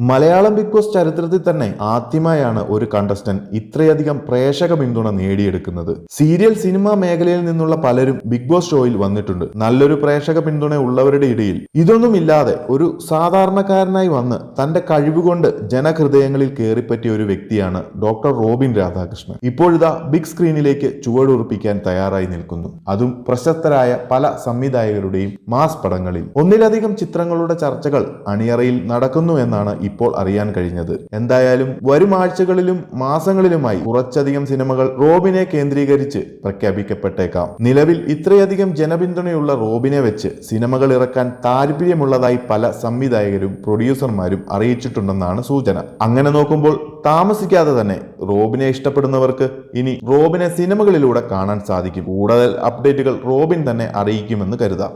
Malayalam big boss ചരിത്രത്തിൽ തന്നെ ആദ്യമായാണ് ഒരു കണ്ടസ്റ്റന്റ് ഇത്രയധികം പ്രേക്ഷക പിന്തുണ നേടിയെടുക്കുന്നത്. സീരിയൽ സിനിമാ മേഖലയിൽ നിന്നുള്ള പലരും ബിഗ് ബോസ് ഷോയിൽ വന്നിട്ടുണ്ട്. നല്ലൊരു പ്രേക്ഷക പിന്തുണ ഉള്ളവരുടെ ഇടയിൽ ഇതൊന്നുമില്ലാതെ ഒരു സാധാരണക്കാരനായി വന്ന് തന്റെ കഴിവുകൊണ്ട് ജനഹൃദയങ്ങളിൽ കയറിപ്പറ്റിയ ഒരു വ്യക്തിയാണ് ഡോക്ടർ റോബിൻ രാധാകൃഷ്ണൻ. ഇപ്പോഴിതാ ബിഗ് സ്ക്രീനിലേക്ക് ചുവടുറപ്പിക്കാൻ തയ്യാറായി നിൽക്കുന്നു. അതും പ്രശസ്തരായ പല സംവിധായകരുടെയും മാസ് പടങ്ങളിൽ. ഒന്നിലധികം ചിത്രങ്ങളുടെ ചർച്ചകൾ അണിയറയിൽ നടക്കുന്നു എന്നാണ് ഇപ്പോൾ അറിയാൻ കഴിഞ്ഞത്. എന്തായാലും വരും ആഴ്ചകളിലും മാസങ്ങളിലുമായി കുറച്ചധികം സിനിമകൾ റോബിനെ കേന്ദ്രീകരിച്ച് പ്രഖ്യാപിക്കപ്പെട്ടേക്കാം. നിലവിൽ ഇത്രയധികം ജനപിന്തുണയുള്ള റോബിനെ വെച്ച് സിനിമകൾ ഇറക്കാൻ താല്പര്യമുള്ളതായി പല സംവിധായകരും പ്രൊഡ്യൂസർമാരും അറിയിച്ചിട്ടുണ്ടെന്നാണ് സൂചന. അങ്ങനെ നോക്കുമ്പോൾ താമസിക്കാതെ തന്നെ റോബിനെ ഇഷ്ടപ്പെടുന്നവർക്ക് ഇനി റോബിനെ സിനിമകളിലൂടെ കാണാൻ സാധിക്കും. കൂടുതൽ അപ്ഡേറ്റുകൾ റോബിൻ തന്നെ അറിയിക്കുമെന്ന് കരുതാം.